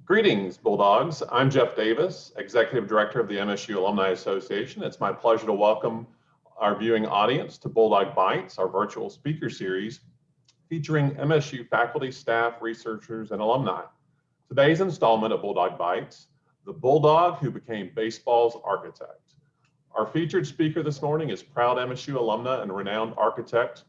Greetings, Bulldogs. I'm Jeff Davis, Executive Director of the MSU Alumni Association. It's my pleasure to welcome our viewing audience to Bulldog Bites, our virtual speaker series featuring MSU faculty, staff, researchers, and alumni. Today's installment of Bulldog Bites, the Bulldog who became baseball's architect. Our featured speaker this morning is proud MSU alumna and renowned architect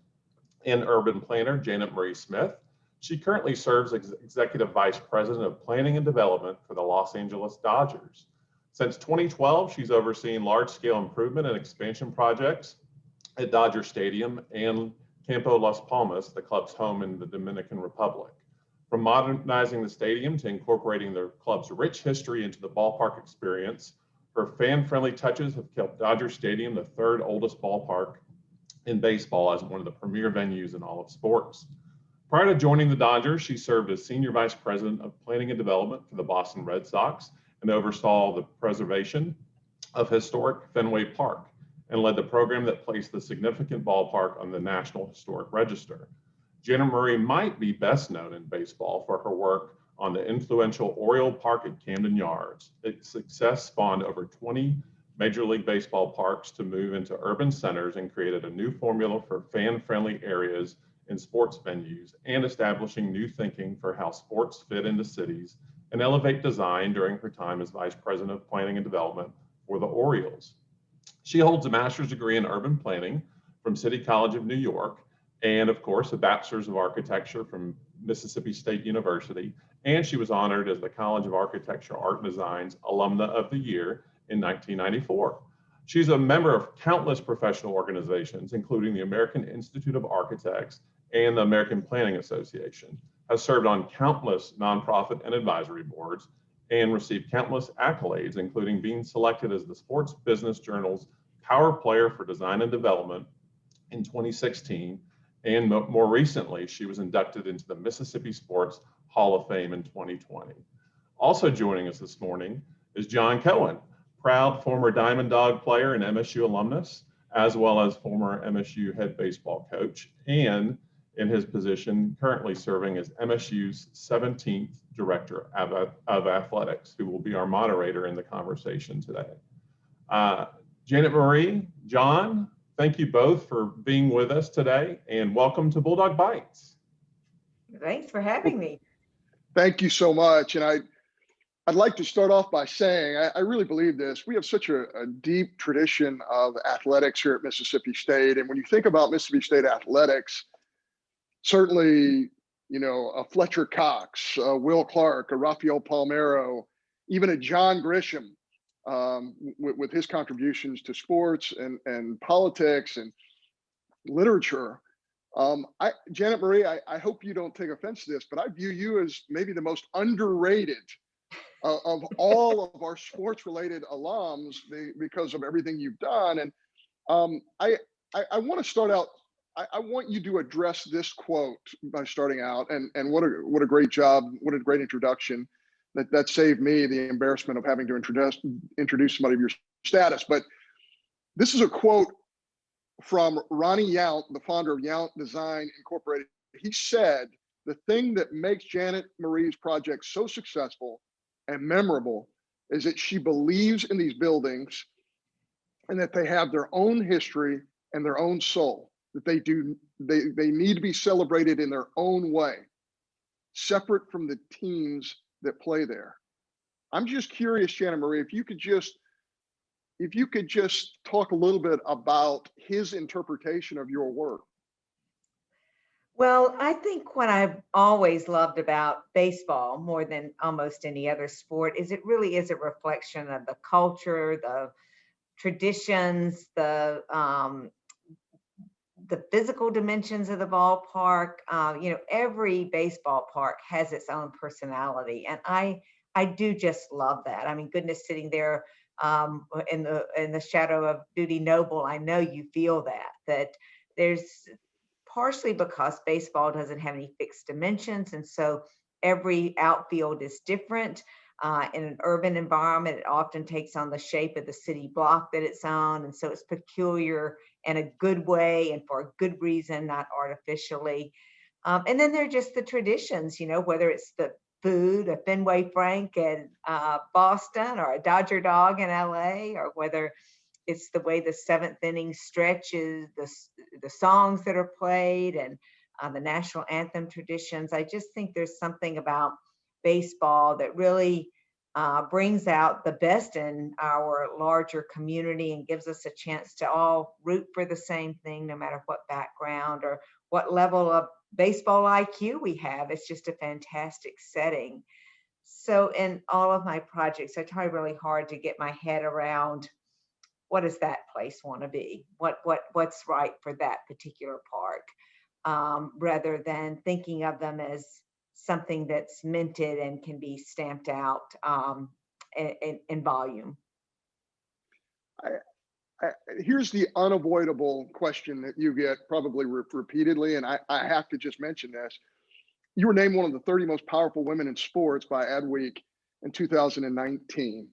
and urban planner, Janet Marie Smith. She currently serves as Executive Vice President of Planning and Development for the Los Angeles Dodgers. Since 2012, she's overseen large-scale improvement and expansion projects at Dodger Stadium and Campo Las Palmas, the club's home in the Dominican Republic. From modernizing the stadium to incorporating the club's rich history into the ballpark experience, her fan-friendly touches have kept Dodger Stadium the third oldest ballpark in baseball as one of the premier venues in all of sports. Prior to joining the Dodgers, she served as Senior Vice President of Planning and Development for the Boston Red Sox and oversaw the preservation of historic Fenway Park and led the program that placed the significant ballpark on the National Historic Register. Jenna Marie might be best known in baseball for her work on the influential Oriole Park at Camden Yards. Its success spawned over 20 Major League Baseball parks to move into urban centers and created a new formula for fan-friendly areas in sports venues and establishing new thinking for how sports fit into cities and elevate design during her time as Vice President of Planning and Development for the Orioles. She holds a master's degree in urban planning from City College of New York and, of course, a bachelor's of architecture from Mississippi State University, and she was honored as the College of Architecture Art and Design's Alumna of the Year in 1994. She's a member of countless professional organizations, including the American Institute of Architects and the American Planning Association, has served on countless nonprofit and advisory boards, and received countless accolades, including being selected as the Sports Business Journal's Power Player for Design and Development in 2016, and more recently, she was inducted into the Mississippi Sports Hall of Fame in 2020. Also joining us this morning is John Cohen, proud former Diamond Dog player and MSU alumnus, as well as former MSU head baseball coach, and in his position, currently serving as MSU's 17th Director of Athletics, who will be our moderator in the conversation today. Janet Marie, John, thank you both for being with us today, and welcome to Bulldog Bites. Thanks for having me. Thank you so much. And I'd like to start off by saying, I really believe this. We have such a deep tradition of athletics here at Mississippi State. And when you think about Mississippi State athletics, certainly, you know, a Fletcher Cox, a Will Clark, a Rafael Palmeiro, even a John Grisham, with his contributions to sports and politics and literature. Janet Marie, I hope you don't take offense to this, but I view you as maybe the most underrated of all of our sports-related alums because of everything you've done. And I want to start out. I want you to address this quote by starting out, and what a great job, what a great introduction. That saved me the embarrassment of having to introduce somebody of your status. But this is a quote from Ronnie Yount, the founder of Yount Design Incorporated. He said, "The thing that makes Janet Marie's project so successful and memorable is that she believes in these buildings and that they have their own history and their own soul, that they need to be celebrated in their own way, separate from the teams that play there." I'm just curious, Janet Marie, if you could just talk a little bit about his interpretation of your work. Well, I think what I've always loved about baseball more than almost any other sport is it really is a reflection of the culture, the traditions, the physical dimensions of the ballpark. You know, every baseball park has its own personality, and I do just love that. I mean, goodness, sitting there in the shadow of Duty Noble, I know you feel that there's partially because baseball doesn't have any fixed dimensions, and so every outfield is different. In an urban environment, it often takes on the shape of the city block that it's on, and so it's peculiar in a good way and for a good reason, not artificially. And then there are just the traditions, you know, whether it's the food, a Fenway Frank in Boston, or a Dodger dog in LA, or whether it's the way the seventh inning stretches, the songs that are played, and the national anthem traditions. I just think there's something about baseball that really brings out the best in our larger community and gives us a chance to all root for the same thing, no matter what background or what level of baseball IQ we have. It's just a fantastic setting. So in all of my projects, I try really hard to get my head around, what does that place want to be? What's right for that particular park, rather than thinking of them as something that's minted and can be stamped out in volume. Here's the unavoidable question that you get probably repeatedly, and I have to just mention this. You were named one of the 30 most powerful women in sports by Adweek in 2019.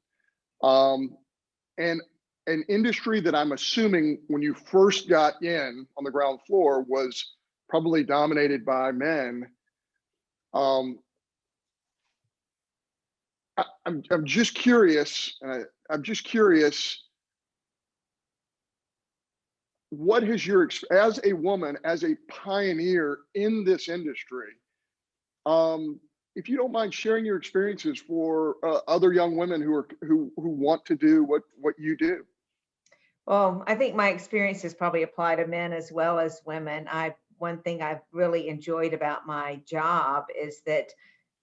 And an industry that I'm assuming when you first got in on the ground floor was probably dominated by men. I'm just curious. I'm just curious. What has your, as a woman, as a pioneer in this industry, if you don't mind sharing your experiences for other young women who want to do what you do? Well, I think my experiences probably apply to men as well as women. One thing I've really enjoyed about my job is that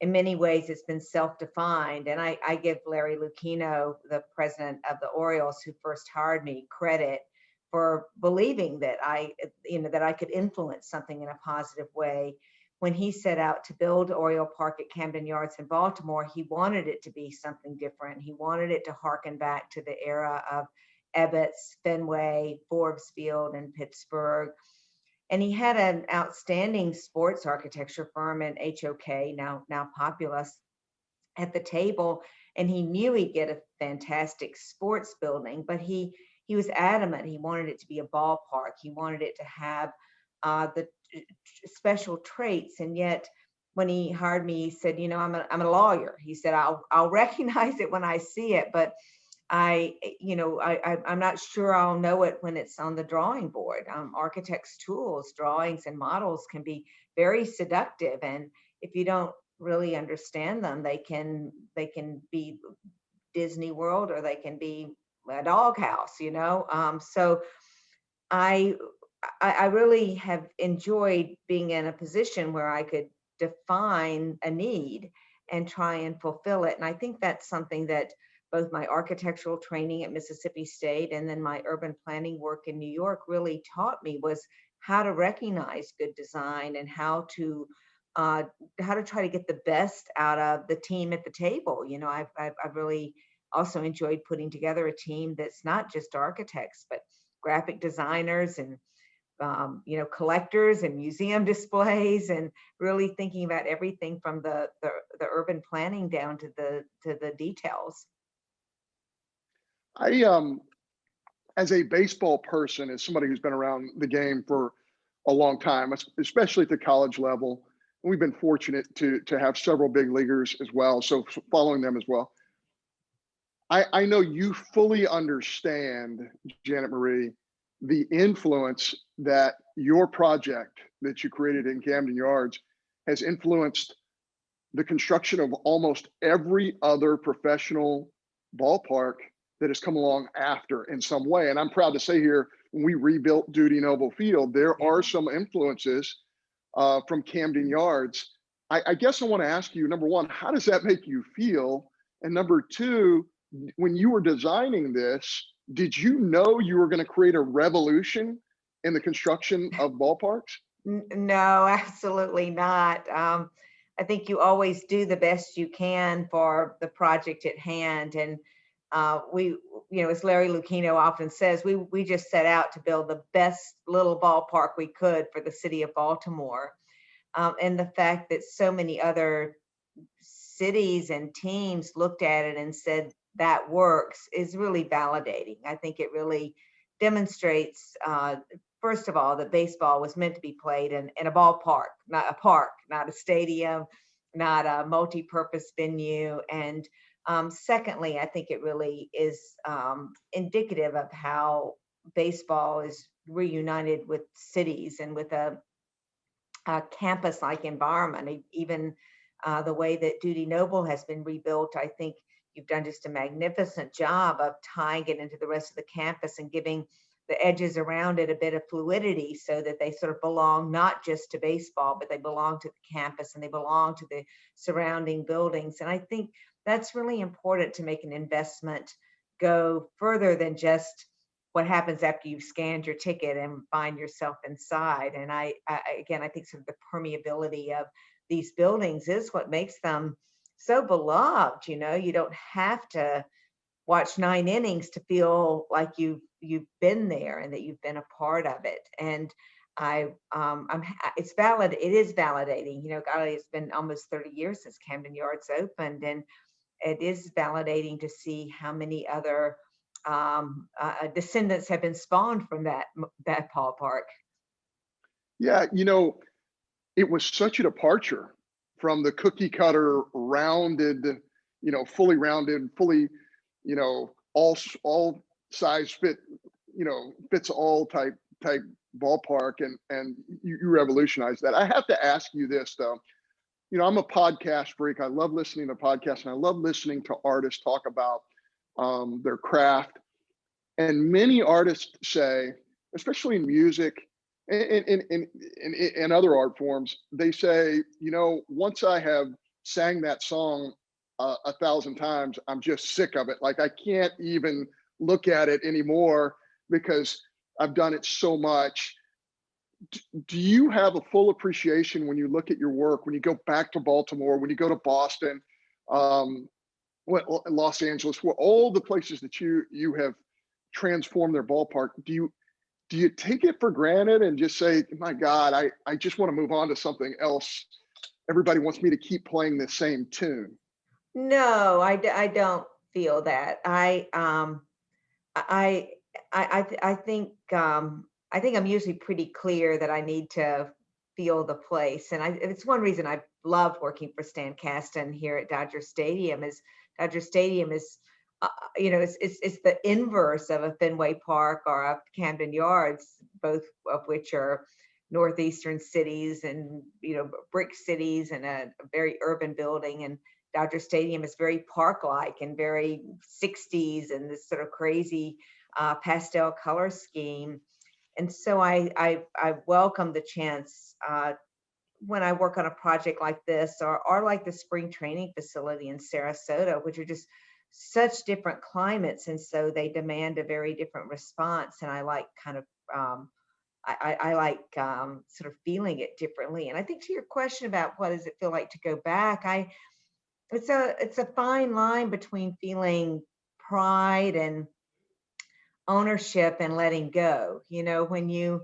in many ways it's been self-defined. And I give Larry Lucchino, the president of the Orioles, who first hired me, credit for believing that that I could influence something in a positive way. When he set out to build Oriole Park at Camden Yards in Baltimore, he wanted it to be something different. He wanted it to harken back to the era of Ebbets, Fenway, Forbes Field, and Pittsburgh. And he had an outstanding sports architecture firm in HOK, now Populous, at the table. And he knew he'd get a fantastic sports building, but he was adamant. He wanted it to be a ballpark. He wanted it to have the special traits. And yet when he hired me, he said, I'm a lawyer. He said, I'll recognize it when I see it, but I'm not sure I'll know it when it's on the drawing board. Architects' tools, drawings, and models can be very seductive, and if you don't really understand them, they can be Disney World, or they can be a doghouse. So I really have enjoyed being in a position where I could define a need and try and fulfill it, and I think that's something that both my architectural training at Mississippi State and then my urban planning work in New York really taught me, was how to recognize good design and how to try to get the best out of the team at the table. I've really also enjoyed putting together a team that's not just architects, but graphic designers and collectors and museum displays, and really thinking about everything from the urban planning down to the details. As a baseball person, as somebody who's been around the game for a long time, especially at the college level, and we've been fortunate to have several big leaguers as well, so following them as well. I know you fully understand, Janet Marie, the influence that your project that you created in Camden Yards has influenced the construction of almost every other professional ballpark that has come along after in some way. And I'm proud to say here, when we rebuilt Duty Noble Field, there are some influences from Camden Yards. I guess I want to ask you, number one, how does that make you feel? And number two, when you were designing this, did you know you were going to create a revolution in the construction of ballparks? No, absolutely not. I think you always do the best you can for the project at hand. And we, as Larry Lucchino often says, we just set out to build the best little ballpark we could for the city of Baltimore. And the fact that so many other cities and teams looked at it and said that works is really validating. I think it really demonstrates, first of all, that baseball was meant to be played in a ballpark, not a park, not a stadium. not a multi-purpose venue. And secondly, I think it really is indicative of how baseball is reunited with cities and with a campus-like environment. Even the way that Dudy Noble has been rebuilt, I think you've done just a magnificent job of tying it into the rest of the campus and giving the edges around it a bit of fluidity so that they sort of belong not just to baseball, but they belong to the campus and they belong to the surrounding buildings. And I think that's really important to make an investment go further than just what happens after you've scanned your ticket and find yourself inside. And again, I think sort of the permeability of these buildings is what makes them so beloved. You know, you don't have to watch 9 innings to feel like you've been there and that you've been a part of it. And it's valid. It is validating. You know, golly, it's been almost 30 years since Camden Yards opened, and it is validating to see how many other descendants have been spawned from that ballpark. Yeah, you know, it was such a departure from the cookie cutter rounded, you know, fully rounded, fully, you know, all size fit, you know, fits all type ballpark, and you revolutionized that. I have to ask you this though. You know, I'm a podcast freak. I love listening to podcasts, and I love listening to artists talk about their craft. And many artists say, especially in music and other art forms, they say, you know, once I have sang that song 1,000 times, I'm just sick of it. Like I can't even look at it anymore because I've done it so much. Do you have a full appreciation when you look at your work, when you go back to Baltimore, when you go to Boston, Los Angeles, where all the places that you have transformed their ballpark? Do you take it for granted and just say, my God, I just want to move on to something else? Everybody wants me to keep playing the same tune. No, I don't feel that. I think I'm usually pretty clear that I need to feel the place, and it's one reason I love working for Stan Kasten here at Dodger Stadium. Is Dodger Stadium is, you know, it's the inverse of a Fenway Park or a Camden Yards, both of which are northeastern cities and, you know, brick cities and a very urban building. And Dodger Stadium is very park-like and very 60s and this sort of crazy pastel color scheme. And so I welcome the chance when I work on a project like this or like the spring training facility in Sarasota, which are just such different climates. And so they demand a very different response. And I like kind of, I like sort of feeling it differently. And I think to your question about what does it feel like to go back, it's a fine line between feeling pride and ownership and letting go. You know, when you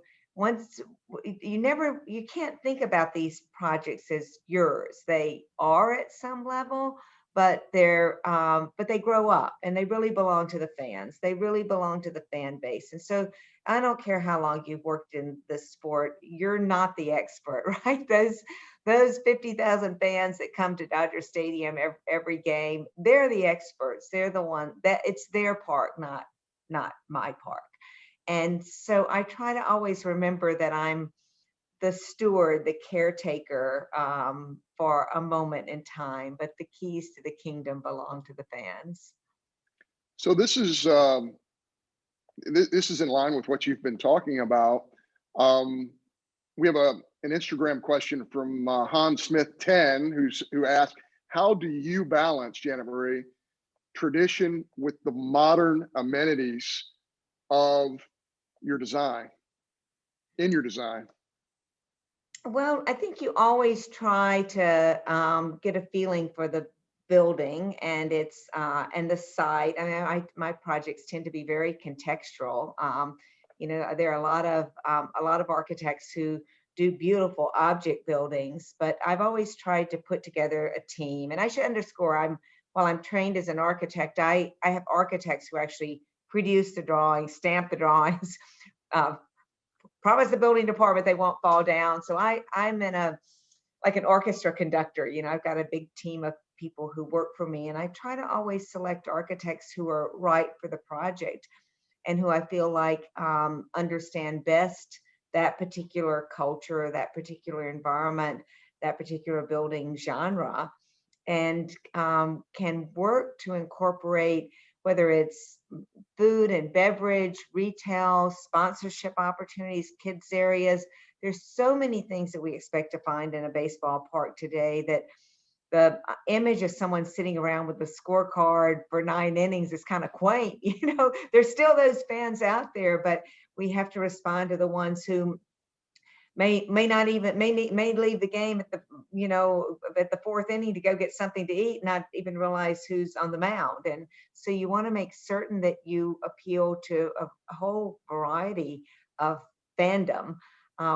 can't think about these projects as yours. They are at some level, but they grow up and they really belong to the fans. They really belong to the fan base. And so I don't care how long you've worked in this sport, you're not the expert, right? Those 50,000 fans that come to Dodger Stadium every game, they're the experts. They're the one that it's their park, not my park. And so I try to always remember that I'm the steward, the caretaker for a moment in time, but the keys to the kingdom belong to the fans. So this is in line with what you've been talking about. We have an Instagram question from Hans Smith 10, who asked, how do you balance, Janet Marie, tradition with the modern amenities of your design, in your design? Well, I think you always try to get a feeling for the building and its and the site. I mean, my projects tend to be very contextual. You know, there are a lot of architects who do beautiful object buildings, but I've always tried to put together a team. And I should underscore, while I'm trained as an architect, I have architects who actually produce the drawings, stamp the drawings, promise the building department they won't fall down. So I'm in a like an orchestra conductor. I've got a big team of people who work for me, and I try to always select architects who are right for the project and who I feel like understand best that particular culture, that particular environment, that particular building genre, and can work to incorporate whether it's food and beverage, retail, sponsorship opportunities, kids areas. There's so many things that we expect to find in a baseball park today that the image of someone sitting around with the scorecard for 9 innings is kind of quaint. There's still those fans out there, but we have to respond to the ones who may not even may leave the game at the fourth inning to go get something to eat, not even realize who's on the mound. And so you want to make certain that you appeal to a whole variety of fandom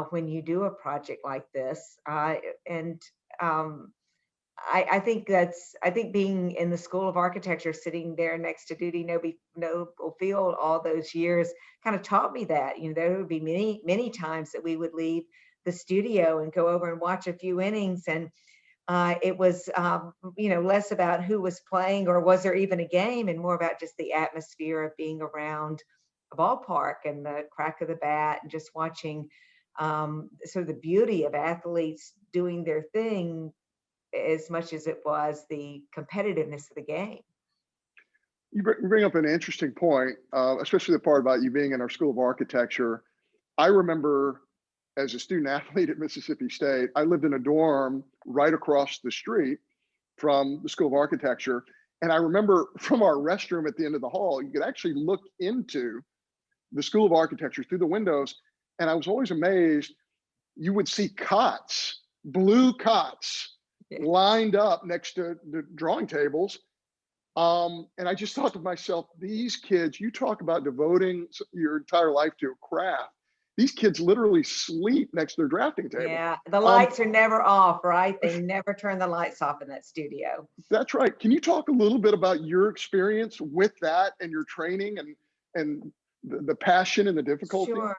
when you do a project like this. And I think being in the School of Architecture, sitting there next to Duty Noble Field all those years, kind of taught me that. There would be many times that we would leave the studio and go over and watch a few innings, and it was less about who was playing or was there even a game, and more about just the atmosphere of being around a ballpark and the crack of the bat and just watching sort of the beauty of athletes doing their thing as much as it was the competitiveness of the game. You bring up an interesting point, especially the part about you being in our School of Architecture. I remember as a student athlete at Mississippi State, I lived in a dorm right across the street from the School of Architecture. And I remember from our restroom at the end of the hall, you could actually look into the School of Architecture through the windows. And I was always amazed, you would see cots, blue cots, lined up next to the drawing tables. And I just thought to myself, these kids, you talk about devoting your entire life to a craft. These kids literally sleep next to their drafting table. Yeah, the lights are never off, right? They never turn the lights off in that studio. That's right. Can you talk a little bit about your experience with that and your training and the passion and the difficulty? Sure.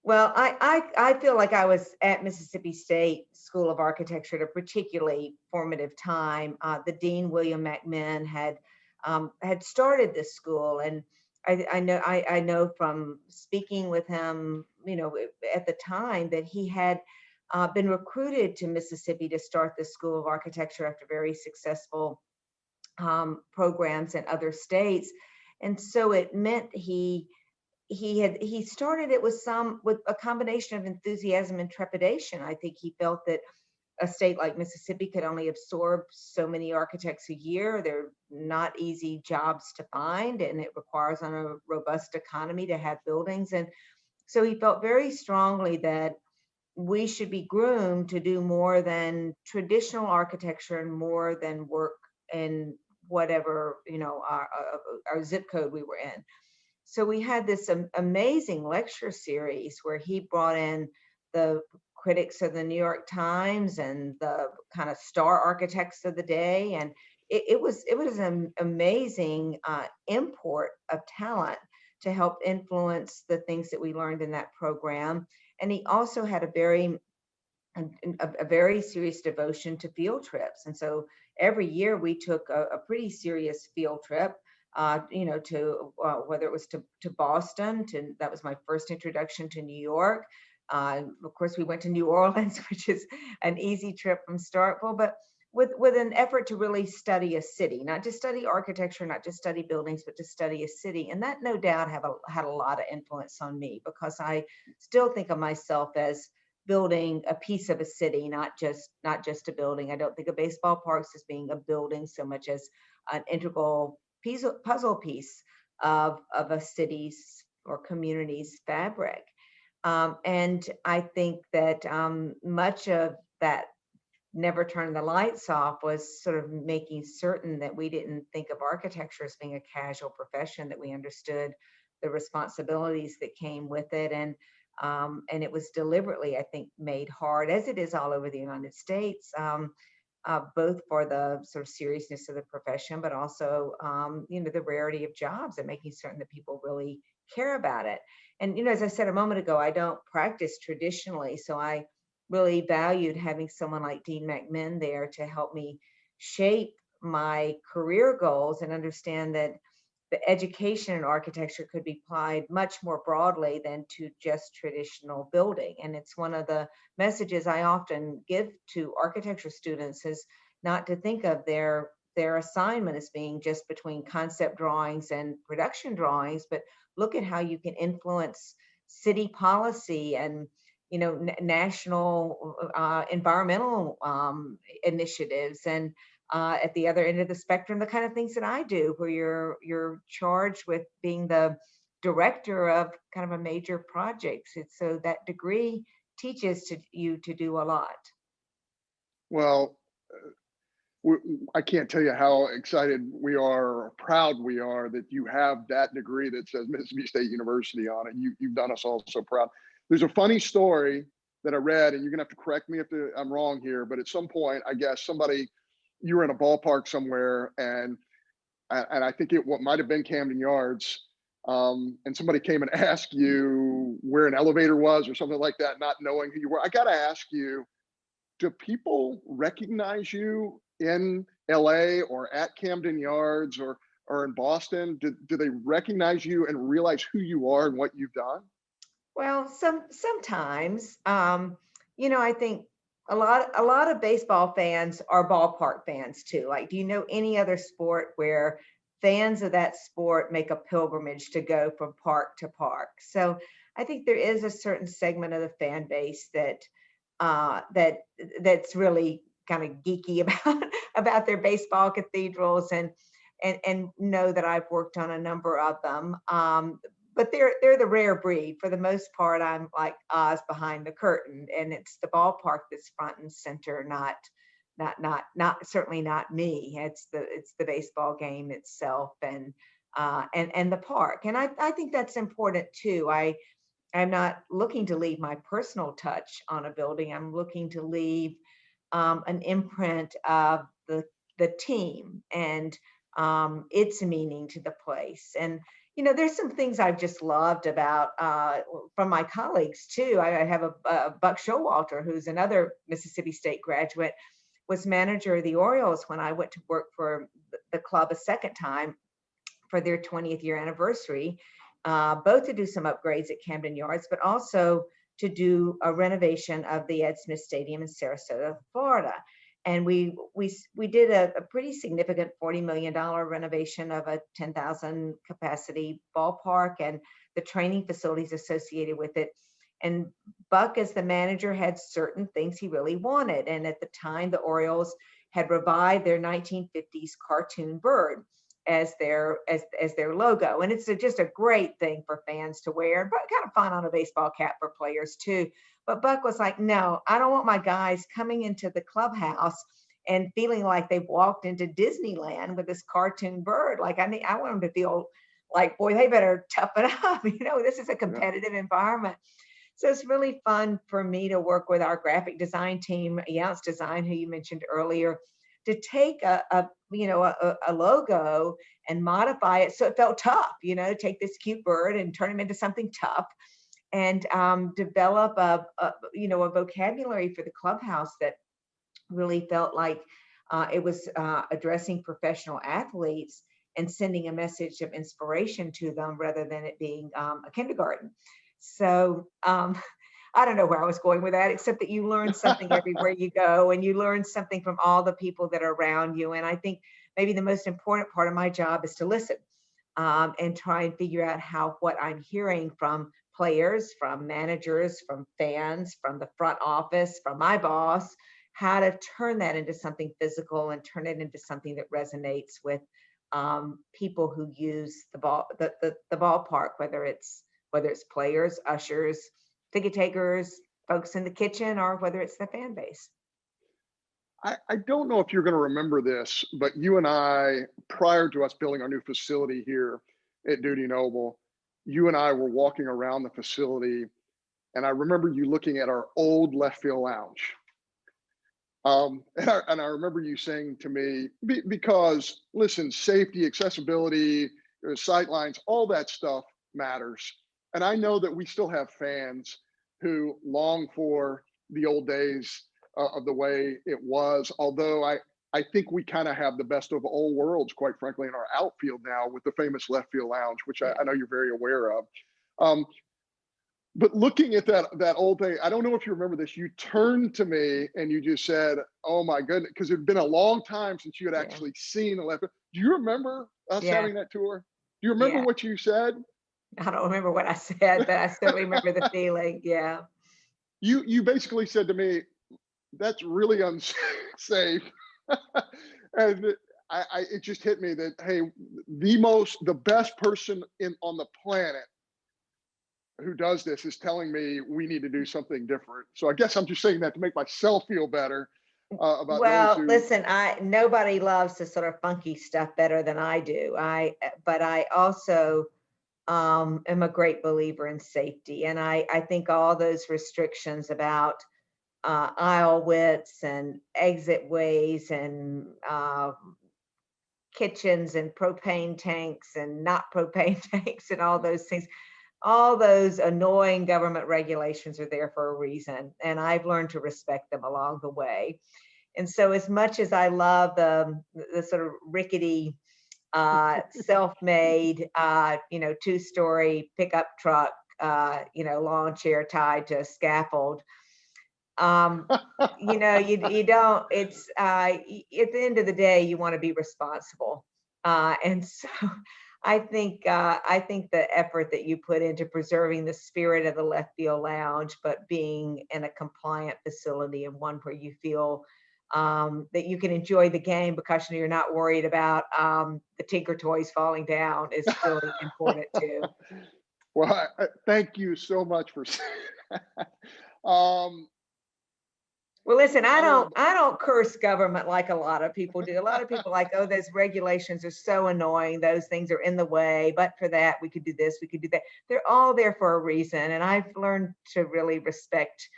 Well, I feel like I was at Mississippi State School of Architecture at a particularly formative time. The dean, William McMinn, had started this school, and I know from speaking with him, at the time, that he had been recruited to Mississippi to start the School of Architecture after very successful programs in other states, and so it meant he started it with a combination of enthusiasm and trepidation. I think he felt that a state like Mississippi could only absorb so many architects a year. They're not easy jobs to find, and it requires on a robust economy to have buildings. And so he felt very strongly that we should be groomed to do more than traditional architecture and more than work in whatever, our zip code we were in. So we had this amazing lecture series where he brought in the critics of the New York Times and the kind of star architects of the day. And it was an amazing import of talent to help influence the things that we learned in that program. And he also had a very serious devotion to field trips. And so every year we took a pretty serious field trip, to whether it was to Boston, that was my first introduction to New York. Of course, we went to New Orleans, which is an easy trip from Starkville, but with an effort to really study a city, not just study architecture, not just study buildings, but to study a city. And that no doubt had a lot of influence on me, because I still think of myself as building a piece of a city, not just a building. I don't think of baseball parks as being a building so much as an integral puzzle piece of a city's or community's fabric. And I think that much of that never turn the lights off was sort of making certain that we didn't think of architecture as being a casual profession, that we understood the responsibilities that came with it. And it was deliberately, I think, made hard, as it is all over the United States, both for the sort of seriousness of the profession, but also, the rarity of jobs and making certain that people really care about it. And, as I said a moment ago, I don't practice traditionally. So I really valued having someone like Dean McMinn there to help me shape my career goals and understand that the education in architecture could be applied much more broadly than to just traditional building. And it's one of the messages I often give to architecture students is not to think of their assignment as being just between concept drawings and production drawings, but look at how you can influence city policy and national environmental initiatives, and at the other end of the spectrum, the kind of things that I do, where you're charged with being the director of kind of a major projects. It's so that degree teaches you to do a lot. Well, I can't tell you how excited we are or proud we are that you have that degree that says Mississippi State University on it. You've done us all so proud. There's a funny story that I read, and you're gonna have to correct me if I'm wrong here, but at some point, I guess you were in a ballpark somewhere, and I think what might have been Camden Yards, and somebody came and asked you where an elevator was or something like that, not knowing who you were. I got to ask you, do people recognize you in LA or at Camden Yards or in Boston? Do they recognize you and realize who you are and what you've done? Well, sometimes, I think a lot of baseball fans are ballpark fans too. Like, do you know any other sport where fans of that sport make a pilgrimage to go from park to park? So I think there is a certain segment of the fan base that's really kind of geeky about their baseball cathedrals, and know that I've worked on a number of them. But they're the rare breed. For the most part, I'm like Oz behind the curtain, and it's the ballpark that's front and center, not certainly not me. It's the baseball game itself, and the park. And I think that's important too. I'm not looking to leave my personal touch on a building. I'm looking to leave an imprint of the team and its meaning to the place. And there's some things I've just loved about from my colleagues too. I have a Buck Showalter, who's another Mississippi State graduate, was manager of the Orioles when I went to work for the club a second time for their 20th year anniversary, both to do some upgrades at Camden Yards, but also to do a renovation of the Ed Smith Stadium in Sarasota, Florida. And we did a pretty significant $40 million renovation of a 10,000 capacity ballpark and the training facilities associated with it. And Buck, as the manager, had certain things he really wanted. And at the time, the Orioles had revived their 1950s cartoon bird as their logo. And it's just a great thing for fans to wear, but kind of fun on a baseball cap for players too. But Buck was like, no, I don't want my guys coming into the clubhouse and feeling like they've walked into Disneyland with this cartoon bird. Like, I want them to feel like, boy, they better toughen up. This is a competitive environment. So it's really fun for me to work with our graphic design team, Younce Design, who you mentioned earlier, to take a logo and modify it so it felt tough. Take this cute bird and turn him into something tough, and develop a vocabulary for the clubhouse that really felt like it was addressing professional athletes and sending a message of inspiration to them rather than it being a kindergarten. So I don't know where I was going with that, except that you learn something everywhere you go, and you learn something from all the people that are around you. And I think maybe the most important part of my job is to listen and try and figure out how what I'm hearing from players, from managers, from fans, from the front office, from my boss, how to turn that into something physical and turn it into something that resonates with people who use the ballpark, whether it's players, ushers, ticket takers, folks in the kitchen, or whether it's the fan base. I don't know if you're going to remember this, but you and I, prior to us building our new facility here at Dudy Noble, you and I were walking around the facility, and I remember you looking at our old left field lounge. And I remember you saying to me, because listen, safety, accessibility, sight lines, all that stuff matters. And I know that we still have fans who long for the old days of the way it was. Although I think we kind of have the best of all worlds, quite frankly, in our outfield now with the famous left field lounge, which I know you're very aware of. But looking at that old day, I don't know if you remember this. You turned to me and you just said, "Oh my goodness," because it had been a long time since you had actually seen a left field. Do you remember us Yeah. having that tour? Do you remember Yeah. what you said? I don't remember what I said, but I still remember the feeling. Yeah. You basically said to me, "That's really unsafe," and it just hit me that, hey, the best person on the planet who does this is telling me we need to do something different. So I guess I'm just saying that to make myself feel better about those Well, who. listen, nobody loves the sort of funky stuff better than I do. But I also am a great believer in safety, and I think all those restrictions about aisle widths and exit ways and kitchens and propane tanks and not propane tanks and all those things, all those annoying government regulations are there for a reason, and I've learned to respect them along the way. And so as much as I love the sort of rickety self-made two-story pickup truck, lawn chair tied to a scaffold, you don't, it's at the end of the day you want to be responsible, and so I think the effort that you put into preserving the spirit of the left field lounge, but being in a compliant facility and one where you feel that you can enjoy the game because you're not worried about the Tinker Toys falling down is really important too. Well, thank you so much for saying that. Um, Well, listen, I don't. I don't curse government like a lot of people do. A lot of people like, oh, those regulations are so annoying. Those things are in the way. But for that, we could do this, we could do that. They're all there for a reason. And I've learned to really respect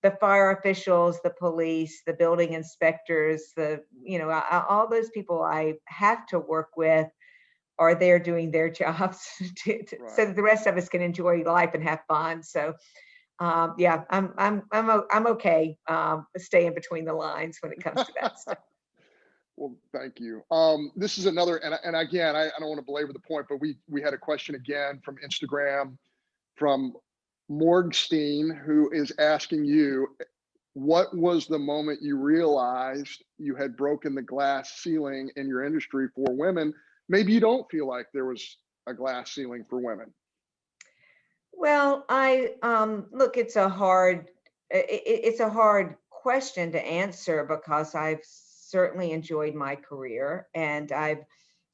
the fire officials, the police, the building inspectors, all those people I have to work with are there doing their jobs so Right. that the rest of us can enjoy life and have fun. So yeah, I'm okay staying between the lines when it comes to that stuff. Well, thank you. This is another, and again, I don't want to belabor the point, but we had a question again from Instagram from Morgstein, who is asking you, what was the moment you realized you had broken the glass ceiling in your industry for women? Maybe you don't feel like there was a glass ceiling for women. Well, I look, it's a hard question to answer because I've certainly enjoyed my career and I've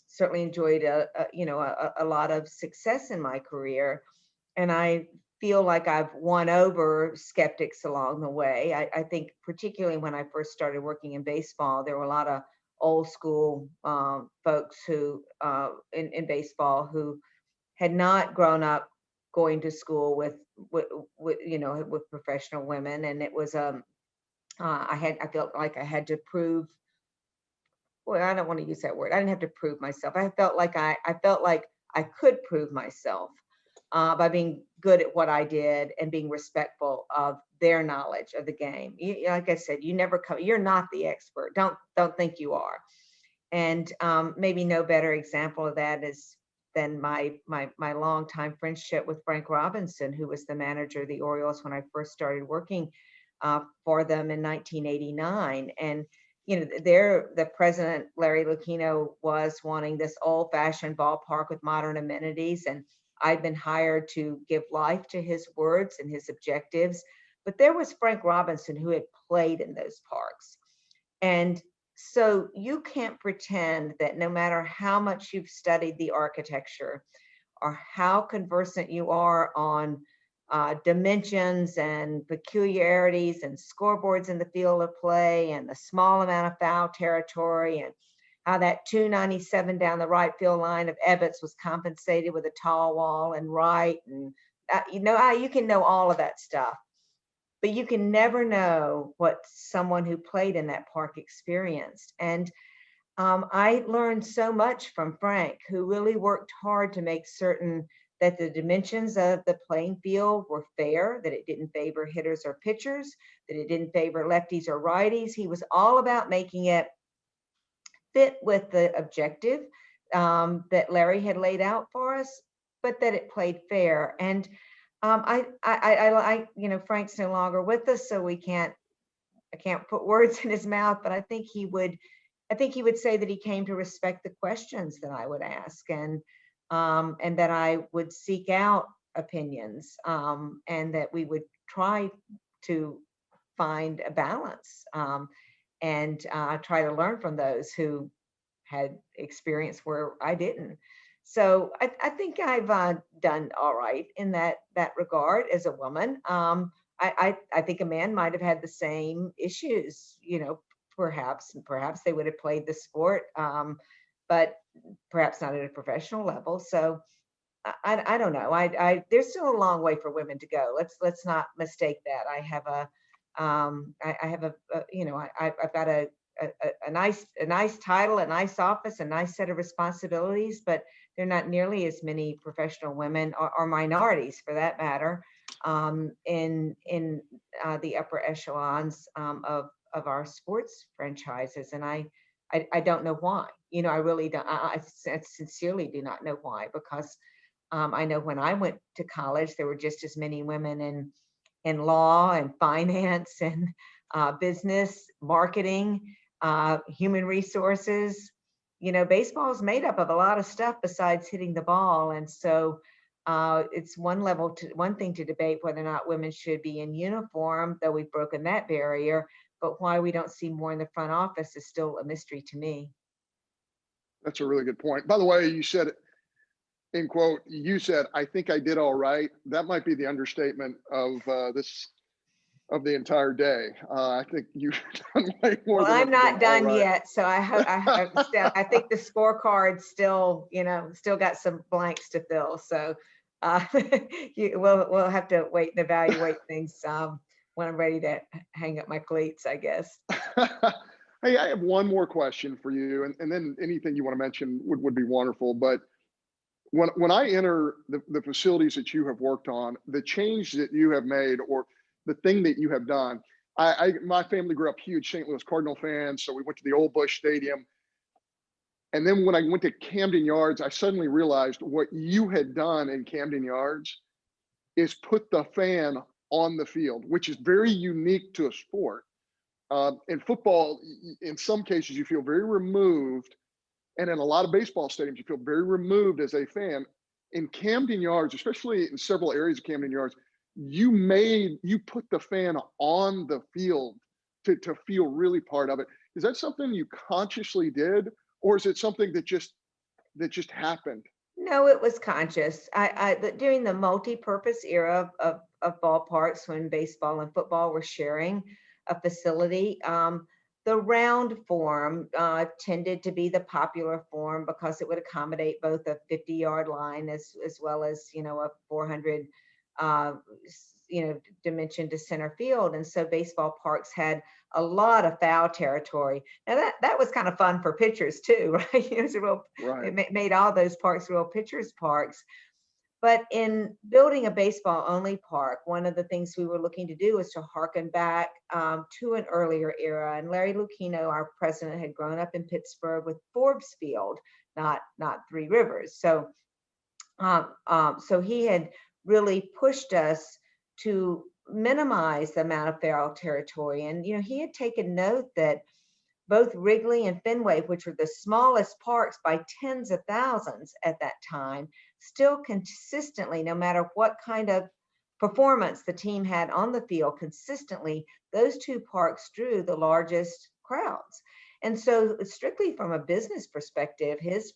certainly enjoyed a lot of success in my career, and I feel like I've won over skeptics along the way. I think particularly when I first started working in baseball, there were a lot of old school folks who in baseball who had not grown up going to school with professional women, and it was I felt like I had to prove. Well, I don't want to use that word. I didn't have to prove myself. I felt like I could prove myself by being good at what I did and being respectful of their knowledge of the game. Like I said, you never come. You're not the expert. Don't think you are. And maybe no better example of that is than my longtime friendship with Frank Robinson, who was the manager of the Orioles when I first started working for them in 1989. And the president, Larry Lucchino, was wanting this old-fashioned ballpark with modern amenities, and I'd been hired to give life to his words and his objectives. But there was Frank Robinson who had played in those parks. And so you can't pretend that no matter how much you've studied the architecture or how conversant you are on dimensions and peculiarities and scoreboards in the field of play and the small amount of foul territory and how that 297 down the right field line of Ebbets was compensated with a tall wall and right. And you can know all of that stuff, but you can never know what someone who played in that park experienced. And I learned so much from Frank, who really worked hard to make certain that the dimensions of the playing field were fair, that it didn't favor hitters or pitchers, that it didn't favor lefties or righties. He was all about making it fit with the objective that Larry had laid out for us, but that it played fair. And Frank's no longer with us, so I can't put words in his mouth, but I think he would say that he came to respect the questions that I would ask, and that I would seek out opinions, and that we would try to find a balance, and try to learn from those who had experience where I didn't. So I think I've done all right in that regard as a woman. I think a man might have had the same issues, perhaps they would have played the sport, but perhaps not at a professional level. So I don't know. There's still a long way for women to go. Let's not mistake that. I've got a nice title, a nice office, a nice set of responsibilities, but there are not nearly as many professional women or minorities, for that matter, in the upper echelons of our sports franchises. And I don't know why. I really don't. I sincerely do not know why, because I know when I went to college, there were just as many women in law and finance and business, marketing, human resources. Baseball is made up of a lot of stuff besides hitting the ball. And so it's one thing to debate whether or not women should be in uniform, though we've broken that barrier, but why we don't see more in the front office is still a mystery to me. That's a really good point. By the way, you said, in quote, you said, "I think I did all right." That might be the understatement of the entire day. I think you've done way more. Well, I'm not done yet, so I think the scorecard still got some blanks to fill. So we'll have to wait and evaluate things when I'm ready to hang up my cleats, I guess. Hey, I have one more question for you, and then anything you want to mention would be wonderful. But when I enter the facilities that you have worked on, the change that you have made, or the thing that you have done, my family grew up huge St. Louis Cardinal fans, so we went to the old Busch Stadium. And then when I went to Camden Yards, I suddenly realized what you had done in Camden Yards is put the fan on the field, which is very unique to a sport. In football, in some cases, you feel very removed. And in a lot of baseball stadiums, you feel very removed as a fan. In Camden Yards, especially in several areas of Camden Yards, you put the fan on the field to feel really part of it. Is that something you consciously did, or is it something that just happened? No, it was conscious. During the multi-purpose era of ballparks, when baseball and football were sharing a facility, the round form tended to be the popular form because it would accommodate both a 50-yard line as well as a 400 dimension to center field. And so baseball parks had a lot of foul territory. Now that was kind of fun for pitchers too, right? It was it made all those parks real pitchers parks. But in building a baseball only park, one of the things we were looking to do is to harken back to an earlier era. And Larry Lucchino, our president, had grown up in Pittsburgh with Forbes Field, not Three Rivers. So he had really pushed us to minimize the amount of foul territory. And he had taken note that both Wrigley and Fenway, which were the smallest parks by tens of thousands at that time, still consistently, no matter what kind of performance the team had on the field, consistently, those two parks drew the largest crowds. And so strictly from a business perspective, his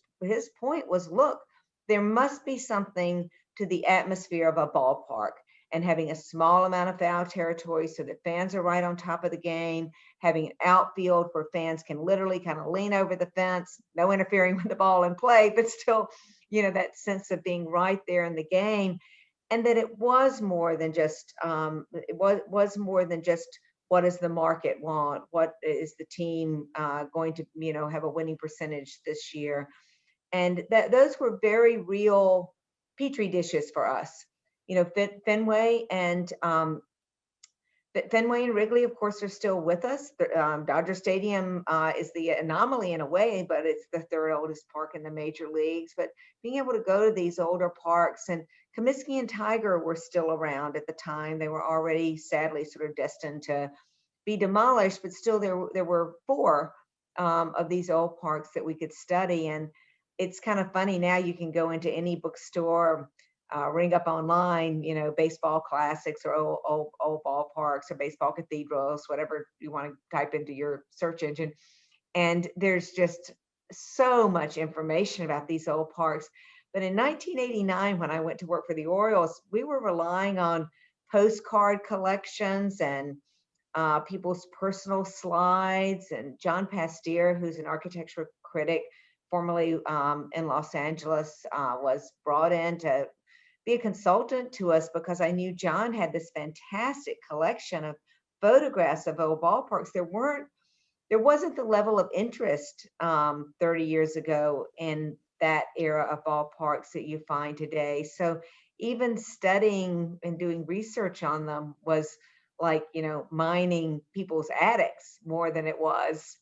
point was, look, there must be something to the atmosphere of a ballpark, and having a small amount of foul territory so that fans are right on top of the game, having an outfield where fans can literally kind of lean over the fence, no interfering with the ball in play, but still, that sense of being right there in the game. And that it was more than just, was more than just, what does the market want? What is the team going to, have a winning percentage this year? And those were very real Petri dishes for us. You know, Fenway and Wrigley, of course, are still with us. Dodger Stadium is the anomaly in a way, but it's the third oldest park in the major leagues. But being able to go to these older parks, and Comiskey and Tiger were still around at the time. They were already sadly sort of destined to be demolished, but still there were 4 of these old parks that we could study. And it's kind of funny now, you can go into any bookstore, ring up online, you know, baseball classics or old ballparks or baseball cathedrals, whatever you want to type into your search engine. And there's just so much information about these old parks. But in 1989, when I went to work for the Orioles, we were relying on postcard collections and people's personal slides. And John Pastier, who's an architecture critic, formerly in Los Angeles, was brought in to be a consultant to us because I knew John had this fantastic collection of photographs of old ballparks. There wasn't the level of interest 30 years ago in that era of ballparks that you find today. So even studying and doing research on them was like, you know, mining people's attics more than it was,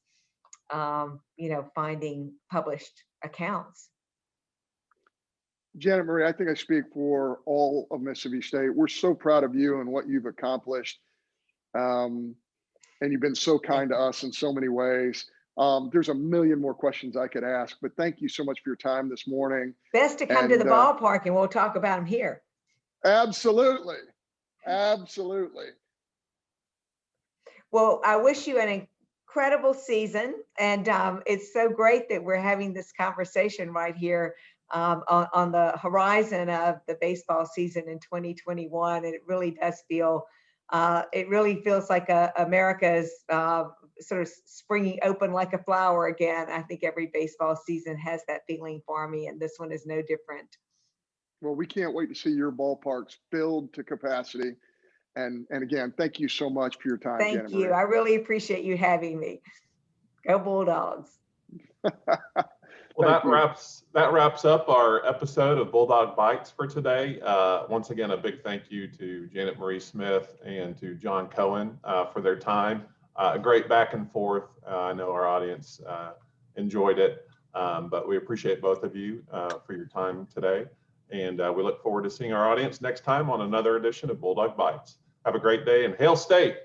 you know, finding published accounts. Janet Marie, I think I speak for all of Mississippi State. We're so proud of you and what you've accomplished. And you've been so kind to us in so many ways. There's a million more questions I could ask, but thank you so much for your time this morning. Best to come to the ballpark and we'll talk about them here. Absolutely. Absolutely. Well, I wish you an incredible season. And it's so great that we're having this conversation right here on the horizon of the baseball season in 2021. And it really does feel, it really feels like America's sort of springing open like a flower again. I think every baseball season has that feeling for me, and this one is no different. Well, we can't wait to see your ballparks filled to capacity. And again, thank you so much for your time. Thank you. I really appreciate you having me. Go Bulldogs. Well, that wraps up our episode of Bulldog Bites for today. Once again, a big thank you to Janet Marie Smith and to John Cohen for their time. A great back and forth. I know our audience enjoyed it, but we appreciate both of you for your time today. And we look forward to seeing our audience next time on another edition of Bulldog Bites. Have a great day and Hail State!